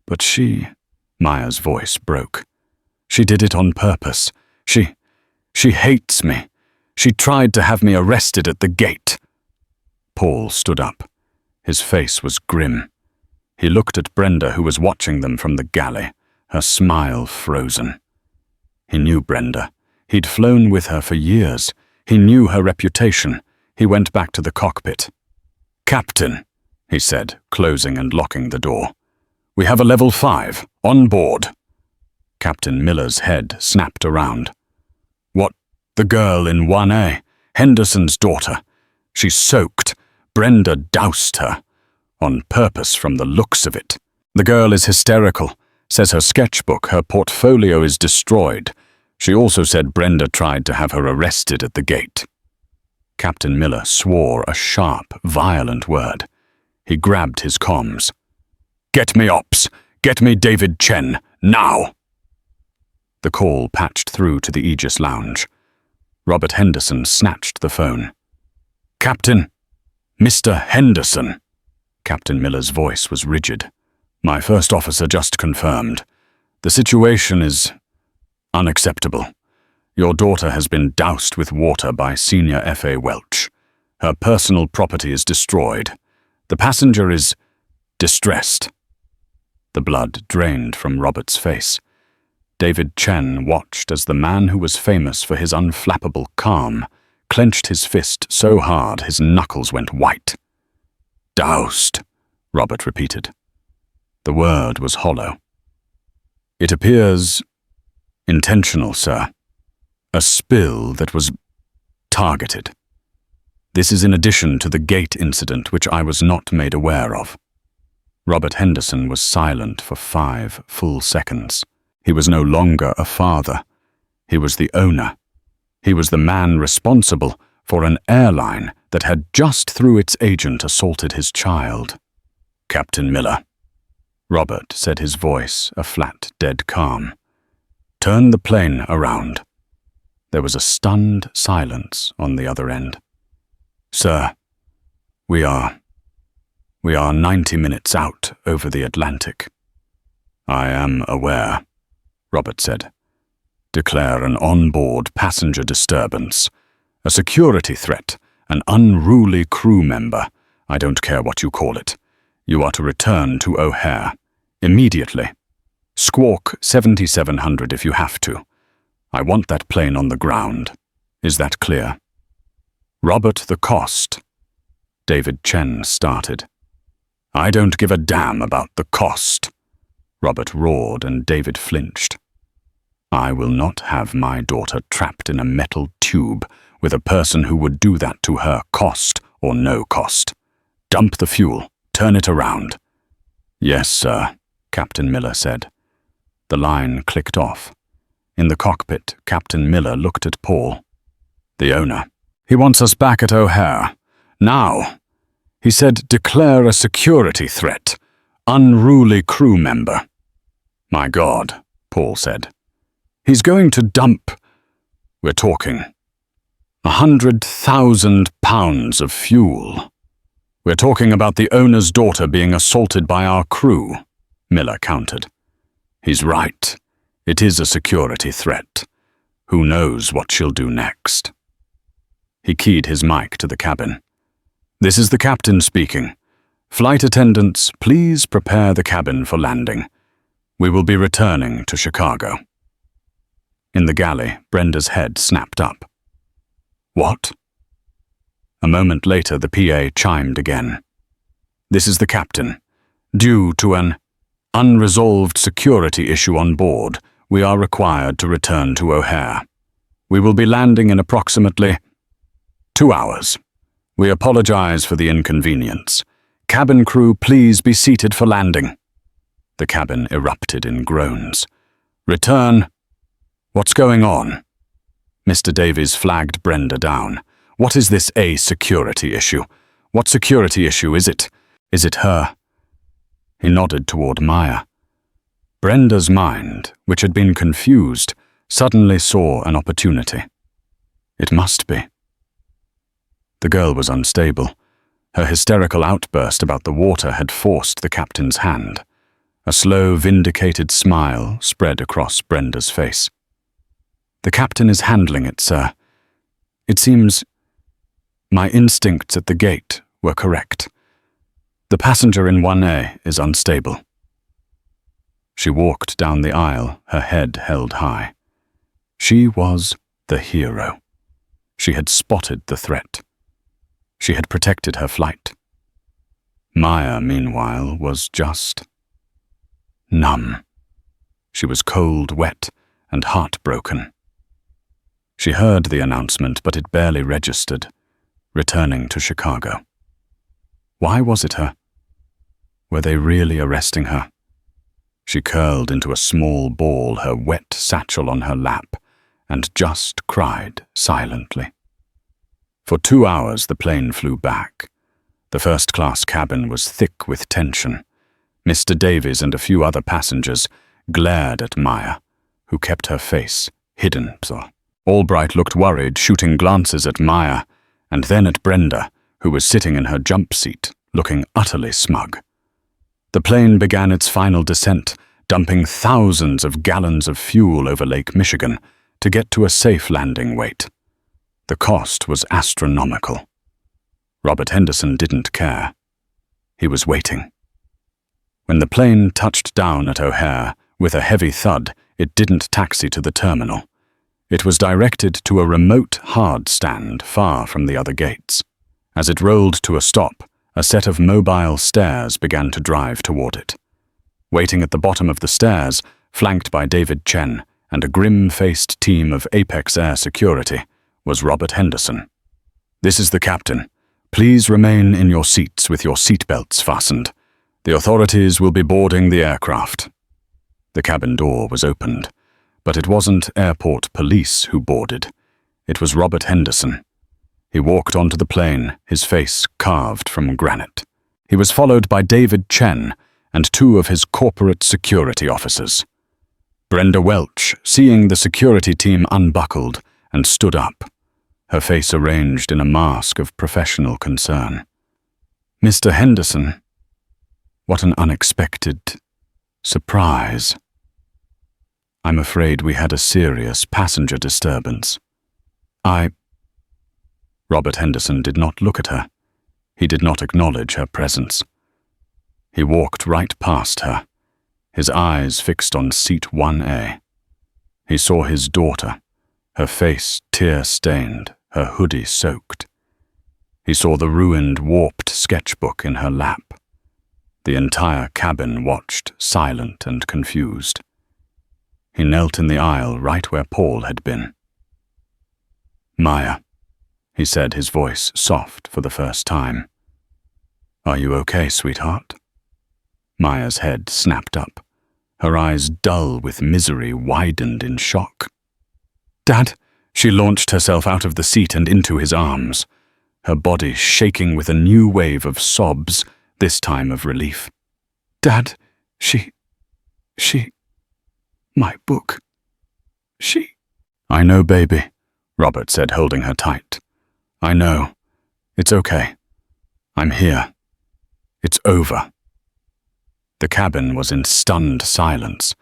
[SPEAKER 1] but Maya's voice broke. "She did it on purpose. She hates me. She tried to have me arrested at the gate." Paul stood up. His face was grim. He looked at Brenda, who was watching them from the galley, her smile frozen. He knew Brenda. He'd flown with her for years. He knew her reputation. He went back to the cockpit. "Captain," he said, closing and locking the door. "We have a level 5, on board." Captain Miller's head snapped around. "What? The girl in 1A, Henderson's daughter. She's soaked. Brenda doused her. On purpose from the looks of it. The girl is hysterical. Says her sketchbook, her portfolio is destroyed. She also said Brenda tried to have her arrested at the gate." Captain Miller swore a sharp, violent word. He grabbed his comms. "Get me ops! Get me David Chen, now!" The call patched through to the Aegis lounge. Robert Henderson snatched the phone. "Captain! Mr. Henderson!" Captain Miller's voice was rigid. "My first officer just confirmed. The situation is unacceptable. Your daughter has been doused with water by Senior F.A. Welch. Her personal property is destroyed. The passenger is distressed." The blood drained from Robert's face. David Chen watched as the man who was famous for his unflappable calm clenched his fist so hard his knuckles went white. "Doused," Robert repeated. The word was hollow. "It appears intentional, sir. A spill that was targeted. This is in addition to the gate incident which I was not made aware of." Robert Henderson was silent for 5 full seconds. He was no longer a father. He was the owner. He was the man responsible for an airline that had just through its agent assaulted his child. "Captain Miller," Robert said, his voice a flat, dead calm. "Turn the plane around." There was a stunned silence on the other end. "Sir, we are 90 minutes out over the Atlantic." "I am aware," Robert said. "Declare an on-board passenger disturbance, a security threat, an unruly crew member. I don't care what you call it. You are to return to O'Hare. Immediately. Squawk 7700 if you have to. I want that plane on the ground. Is that clear?" "Robert, the cost," David Chen started. "I don't give a damn about the cost," Robert roared, and David flinched. "I will not have my daughter trapped in a metal tube with a person who would do that to her, cost or no cost. Dump the fuel. Turn it around." "Yes, sir," Captain Miller said. The line clicked off. In the cockpit, Captain Miller looked at Paul. "The owner. He wants us back at O'Hare. Now. He said declare a security threat. Unruly crew member." "My God," Paul said. "He's going to dump. We're talking 100,000 pounds of fuel. We're talking about the owner's daughter being assaulted by our crew," Miller countered. "He's right. It is a security threat. Who knows what she'll do next?" He keyed his mic to the cabin. "This is the captain speaking. Flight attendants, please prepare the cabin for landing. We will be returning to Chicago." In the galley, Brenda's head snapped up. "What?" A moment later, the PA chimed again. "This is the captain. Due to an Unresolved security issue on board. We are required to return to O'Hare. We will be landing in approximately 2 hours. We apologize for the inconvenience. Cabin crew, please be seated for landing." The cabin erupted in groans. "Return. What's going on?" Mr. Davies flagged Brenda down. "What is this a security issue? What security issue is it? Is it her?" He nodded toward Maya. Brenda's mind, which had been confused, suddenly saw an opportunity. It must be. The girl was unstable. Her hysterical outburst about the water had forced the captain's hand. A slow, vindicated smile spread across Brenda's face. "The captain is handling it, sir. It seems my instincts at the gate were correct. The passenger in 1A is unstable." She walked down the aisle, her head held high. She was the hero. She had spotted the threat. She had protected her flight. Maya, meanwhile, was just numb. She was cold, wet, and heartbroken. She heard the announcement, but it barely registered, returning to Chicago. Why was it her? Were they really arresting her? She curled into a small ball, her wet satchel on her lap, and just cried silently. For 2 hours the plane flew back. The first-class cabin was thick with tension. Mr. Davies and a few other passengers glared at Maya, who kept her face hidden. Albright looked worried, shooting glances at Maya, and then at Brenda, who was sitting in her jump seat, looking utterly smug. The plane began its final descent, dumping thousands of gallons of fuel over Lake Michigan to get to a safe landing weight. The cost was astronomical. Robert Henderson didn't care. He was waiting. When the plane touched down at O'Hare, with a heavy thud, it didn't taxi to the terminal. It was directed to a remote hard stand far from the other gates. As it rolled to a stop, a set of mobile stairs began to drive toward it. Waiting at the bottom of the stairs, flanked by David Chen and a grim-faced team of Apex Air Security, was Robert Henderson. "This is the captain. Please remain in your seats with your seatbelts fastened. The authorities will be boarding the aircraft." The cabin door was opened, but it wasn't airport police who boarded. It was Robert Henderson. He walked onto the plane, his face carved from granite. He was followed by David Chen and 2 of his corporate security officers. Brenda Welch, seeing the security team, unbuckled and stood up, her face arranged in a mask of professional concern. "Mr. Henderson, what an unexpected surprise. I'm afraid we had a serious passenger disturbance. Robert Henderson did not look at her. He did not acknowledge her presence. He walked right past her, his eyes fixed on seat 1A. He saw his daughter, her face tear-stained, her hoodie soaked. He saw the ruined, warped sketchbook in her lap. The entire cabin watched, silent and confused. He knelt in the aisle right where Paul had been. "Maya," he said, his voice soft for the first time. "Are you okay, sweetheart?" Maya's head snapped up. Her eyes, dull with misery, widened in shock. "Dad!" She launched herself out of the seat and into his arms, her body shaking with a new wave of sobs, this time of relief. "Dad, she, my book, she—" "I know, baby," Robert said, holding her tight. "I know. It's okay. I'm here. It's over." The cabin was in stunned silence.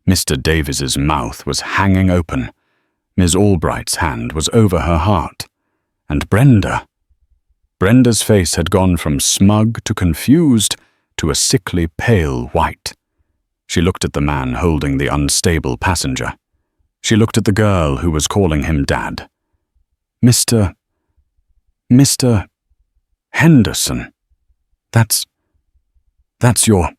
[SPEAKER 1] Mr. Davies's mouth was hanging open. Ms. Albright's hand was over her heart. And Brenda's face had gone from smug to confused to a sickly pale white. She looked at the man holding the unstable passenger. She looked at the girl who was calling him Dad. Mr. Henderson. That's your...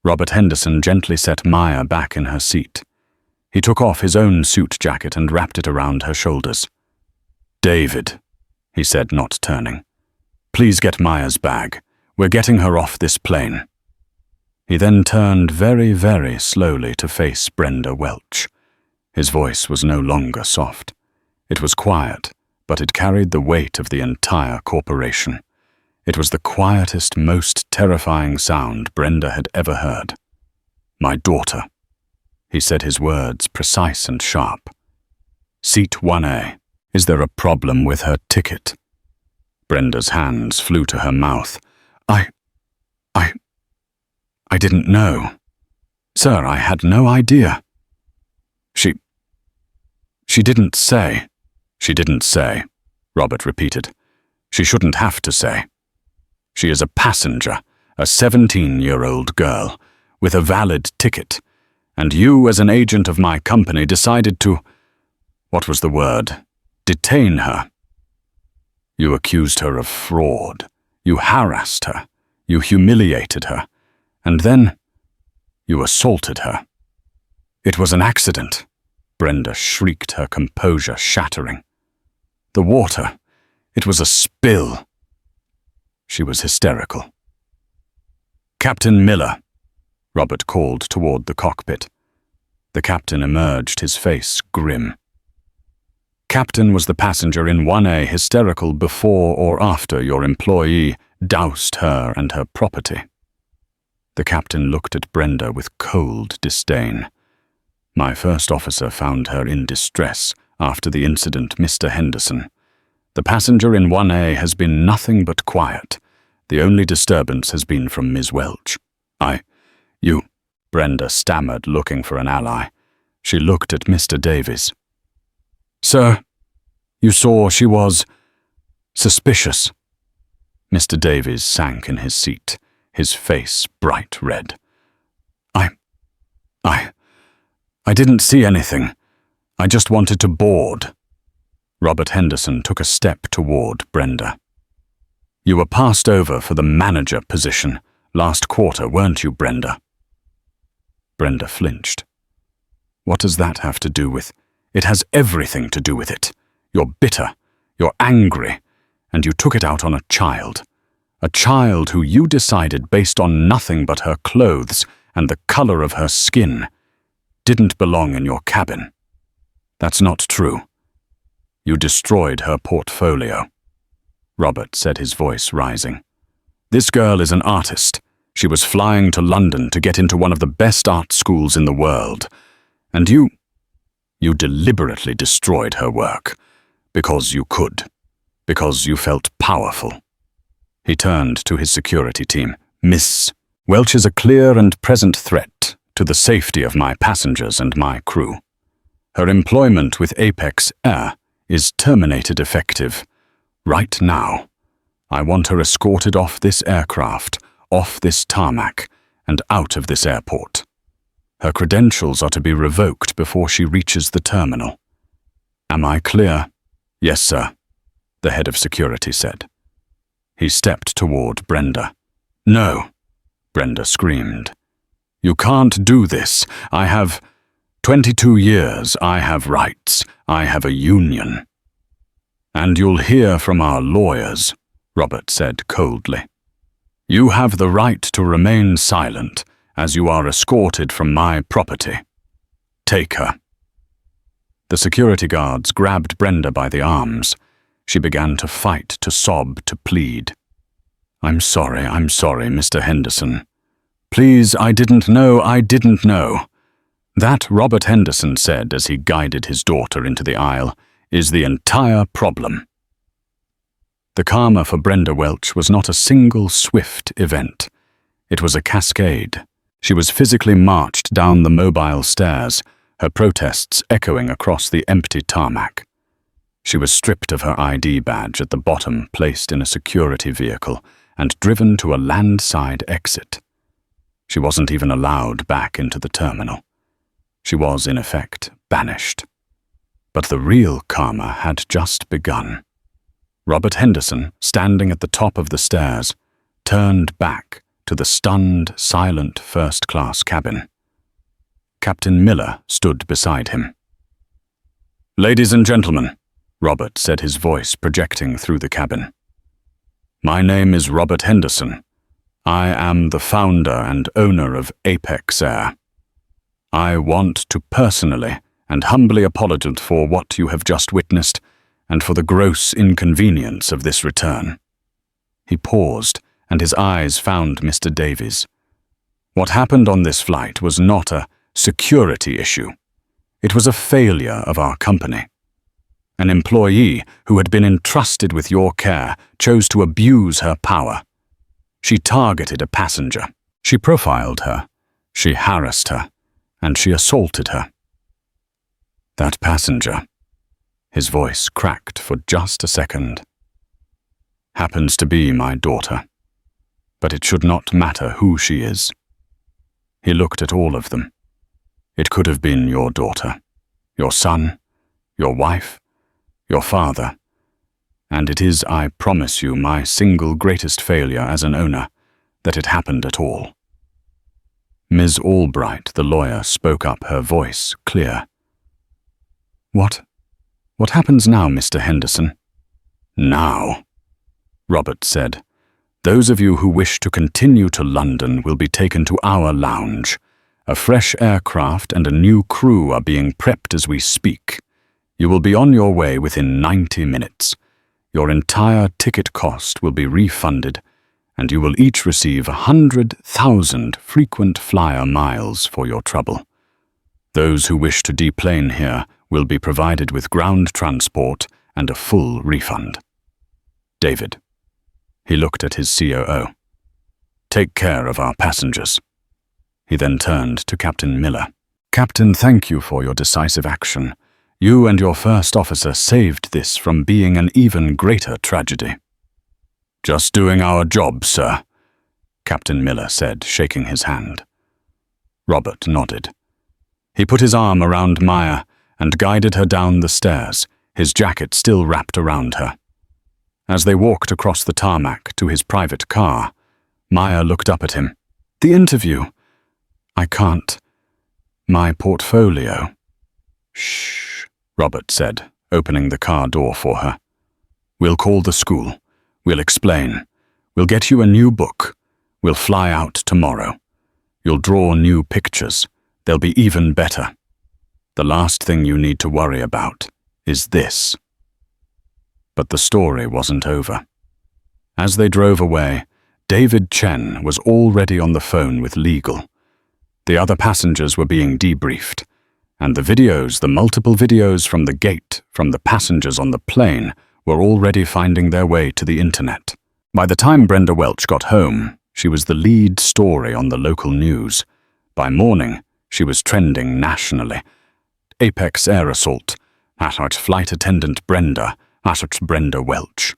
[SPEAKER 1] Robert Henderson gently set Maya back in her seat. He took off his own suit jacket and wrapped it around her shoulders. "David," he said, not turning. "Please get Maya's bag. We're getting her off this plane." He then turned very, very slowly to face Brenda Welch. His voice was no longer soft. It was quiet, but it carried the weight of the entire corporation. It was the quietest, most terrifying sound Brenda had ever heard. "My daughter." He said his words precise and sharp. "Seat 1A. Is there a problem with her ticket?" Brenda's hands flew to her mouth. I didn't know. Sir, I had no idea." She didn't say." "She didn't say," Robert repeated. "She shouldn't have to say. She is a passenger, a 17-year-old girl, with a valid ticket, and you, as an agent of my company, decided to— what was the word? Detain her. You accused her of fraud. You harassed her. You humiliated her. And then you assaulted her." "It was an accident," Brenda shrieked, her composure shattering. "The water, it was a spill." She was hysterical. "Captain Miller," Robert called toward the cockpit. The captain emerged, his face grim. "Captain was the passenger in 1A hysterical before or after your employee doused her and her property." The captain looked at Brenda with cold disdain. "My first officer found her in distress after the incident, Mr. Henderson. The passenger in 1A has been nothing but quiet. The only disturbance has been from Ms. Welch. You, Brenda stammered, looking for an ally. She looked at Mr. Davies. "Sir, you saw she was suspicious." Mr. Davies sank in his seat, his face bright red. I didn't see anything. I just wanted to board." Robert Henderson took a step toward Brenda. "You were passed over for the manager position last quarter, weren't you, Brenda?" Brenda flinched. "What does that have to do with— It has everything to do with it. You're bitter, you're angry, and you took it out on a child. A child who you decided, based on nothing but her clothes and the color of her skin, didn't belong in your cabin. That's not true. You destroyed her portfolio." Robert said, his voice rising. "This girl is an artist. She was flying to London to get into one of the best art schools in the world. And you deliberately destroyed her work. Because you could. Because you felt powerful." He turned to his security team. "Miss Welch is a clear and present threat to the safety of my passengers and my crew. Her employment with Apex Air is terminated effective right now. I want her escorted off this aircraft, off this tarmac, and out of this airport. Her credentials are to be revoked before she reaches the terminal. Am I clear?" "Yes, sir," the head of security said. He stepped toward Brenda. "No," Brenda screamed. "You can't do this. I have 22 years. I have rights. I have a union." "And you'll hear from our lawyers," Robert said coldly. "You have the right to remain silent as you are escorted from my property. Take her." The security guards grabbed Brenda by the arms. She began to fight, to sob, to plead. I'm sorry, Mr. Henderson. Please, I didn't know. That," Robert Henderson said as he guided his daughter into the aisle, "is the entire problem." The karma for Brenda Welch was not a single swift event. It was a cascade. She was physically marched down the mobile stairs, her protests echoing across the empty tarmac. She was stripped of her ID badge at the bottom, placed in a security vehicle, and driven to a landside exit. She wasn't even allowed back into the terminal. She was, in effect, banished. But the real karma had just begun. Robert Henderson, standing at the top of the stairs, turned back to the stunned, silent first-class cabin. Captain Miller stood beside him. "Ladies and gentlemen," Robert said, his voice projecting through the cabin. "My name is Robert Henderson. I am the founder and owner of Apex Air. I want to personally and humbly apologize for what you have just witnessed and for the gross inconvenience of this return." He paused, and his eyes found Mr. Davies. What happened on this flight was not a security issue. It was a failure of our company. An employee who had been entrusted with your care chose to abuse her power. She targeted a passenger. She profiled her. She harassed her. And she assaulted her. That passenger, his voice cracked for just a second, happens to be my daughter. But it should not matter who she is. He looked at all of them. It could have been your daughter, your son, your wife, your father, and it is, I promise you, my single greatest failure as an owner that it happened at all. Ms. Albright, the lawyer, spoke up, her voice clear. What happens now, Mr. Henderson?" "Now," Robert said, "those of you who wish to continue to London will be taken to our lounge. A fresh aircraft and a new crew are being prepped as we speak. You will be on your way within 90 minutes. Your entire ticket cost will be refunded, and you will each receive 100,000 frequent flyer miles for your trouble. Those who wish to deplane here will be provided with ground transport and a full refund. David." He looked at his COO. "Take care of our passengers." He then turned to Captain Miller. "Captain, thank you for your decisive action. You and your first officer saved this from being an even greater tragedy." "Just doing our job, sir," Captain Miller said, shaking his hand. Robert nodded. He put his arm around Maya and guided her down the stairs, his jacket still wrapped around her. As they walked across the tarmac to his private car, Maya looked up at him. "The interview. I can't. My portfolio." "Shh," Robert said, opening the car door for her. "We'll call the school. We'll explain. We'll get you a new book. We'll fly out tomorrow. You'll draw new pictures. They'll be even better. The last thing you need to worry about is this." But the story wasn't over. As they drove away, David Chen was already on the phone with legal. The other passengers were being debriefed, and the multiple videos from the gate, from the passengers on the plane, were already finding their way to the internet. By the time Brenda Welch got home, she was the lead story on the local news. By morning, she was trending nationally. Apex Air Assault, @ Flight Attendant Brenda, @ Brenda Welch.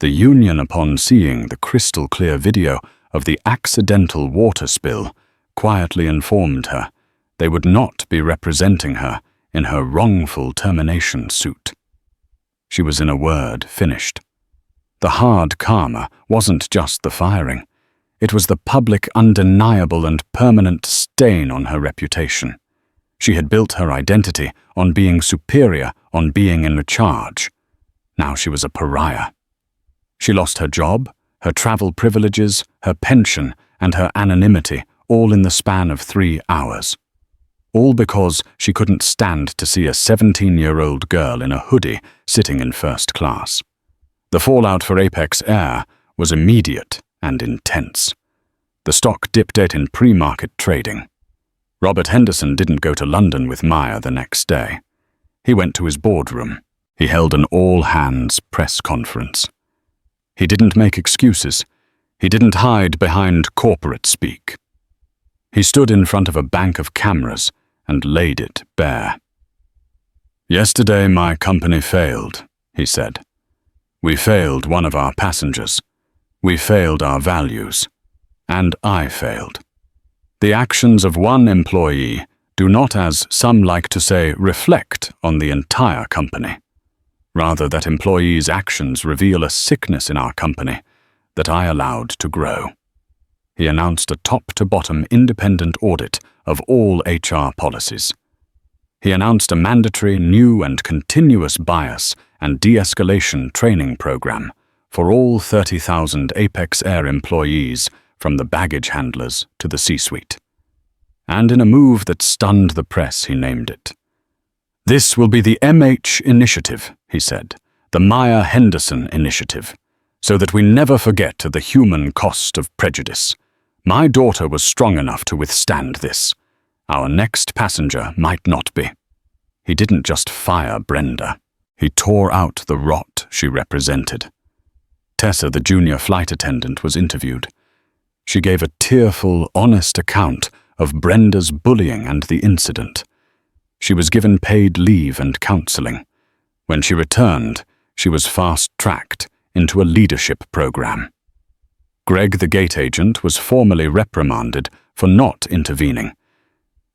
[SPEAKER 1] The union, upon seeing the crystal-clear video of the accidental water spill, quietly informed her they would not be representing her in her wrongful termination suit. She was, in a word, finished. The hard karma wasn't just the firing. It was the public, undeniable and permanent stain on her reputation. She had built her identity on being superior, on being in charge. Now she was a pariah. She lost her job, her travel privileges, her pension, and her anonymity, all in the span of 3 hours. All because she couldn't stand to see a 17-year-old girl in a hoodie sitting in first class. The fallout for Apex Air was immediate and intense. The stock dipped it in pre-market trading. Robert Henderson didn't go to London with Maya the next day. He went to his boardroom. He held an all-hands press conference. He didn't make excuses. He didn't hide behind corporate speak. He stood in front of a bank of cameras and laid it bare. "Yesterday my company failed," he said. "We failed one of our passengers. We failed our values. And I failed. The actions of one employee do not, as some like to say, reflect on the entire company. Rather, that employees' actions reveal a sickness in our company that I allowed to grow. He announced a top-to-bottom independent audit of all HR policies. He announced a mandatory new and continuous bias and de-escalation training program for all 30,000 Apex Air employees, from the baggage handlers to the C-suite. And in a move that stunned the press, he named it. "This will be the MH Initiative," he said, "the Maya Henderson Initiative, so that we never forget the human cost of prejudice. My daughter was strong enough to withstand this. Our next passenger might not be." He didn't just fire Brenda. He tore out the rot she represented. Tessa, the junior flight attendant, was interviewed. She gave a tearful, honest account of Brenda's bullying and the incident. She was given paid leave and counseling. When she returned, she was fast-tracked into a leadership program. Greg, the gate agent, was formally reprimanded for not intervening,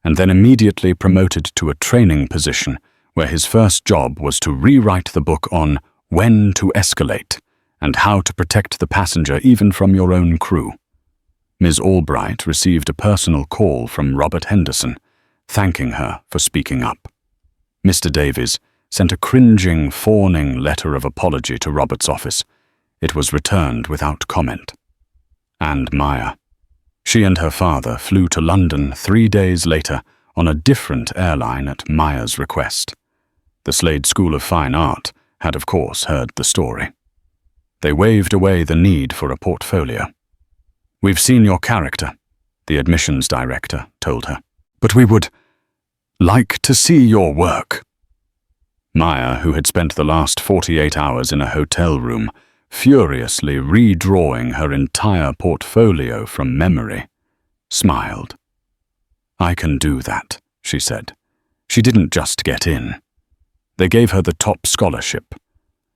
[SPEAKER 1] and then immediately promoted to a training position where his first job was to rewrite the book on when to escalate and how to protect the passenger even from your own crew. Ms. Albright received a personal call from Robert Henderson, thanking her for speaking up. Mr. Davies sent a cringing, fawning letter of apology to Robert's office. It was returned without comment. And Maya. She and her father flew to London 3 days later on a different airline at Maya's request. The Slade School of Fine Art had, of course, heard the story. They waved away the need for a portfolio. "We've seen your character," the admissions director told her, "but we would like to see your work." Maya, who had spent the last 48 hours in a hotel room, furiously redrawing her entire portfolio from memory, smiled. "I can do that," she said. She didn't just get in. They gave her the top scholarship.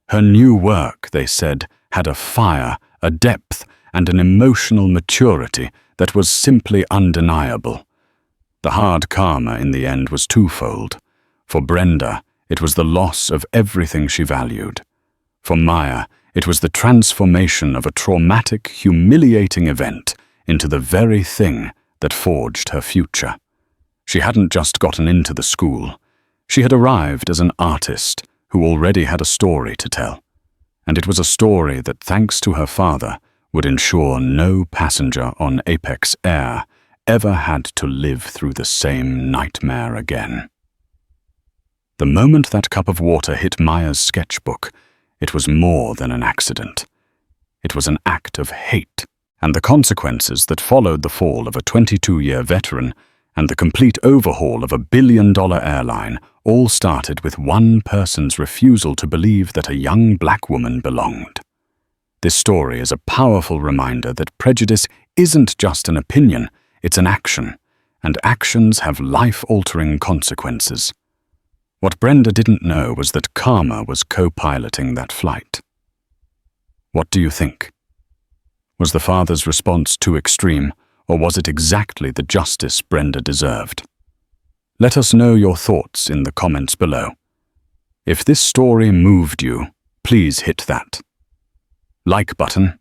[SPEAKER 1] Her new work, they said, had a fire, a depth, and an emotional maturity that was simply undeniable. The hard karma in the end was twofold. For Brenda, it was the loss of everything she valued. For Maya, it was the transformation of a traumatic, humiliating event into the very thing that forged her future. She hadn't just gotten into the school. She had arrived as an artist who already had a story to tell. And it was a story that, thanks to her father, would ensure no passenger on Apex Air ever had to live through the same nightmare again. The moment that cup of water hit Maya's sketchbook, it was more than an accident. It was an act of hate, and the consequences that followed the fall of a 22-year veteran and the complete overhaul of a billion-dollar airline all started with one person's refusal to believe that a young black woman belonged. This story is a powerful reminder that prejudice isn't just an opinion, it's an action, and actions have life-altering consequences. What Brenda didn't know was that karma was co-piloting that flight. What do you think? Was the father's response too extreme, or was it exactly the justice Brenda deserved? Let us know your thoughts in the comments below. If this story moved you, please hit that like button,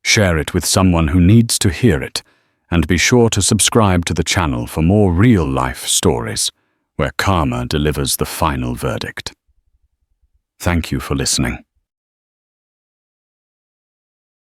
[SPEAKER 1] share it with someone who needs to hear it, and be sure to subscribe to the channel for more real-life stories where karma delivers the final verdict. Thank you for listening.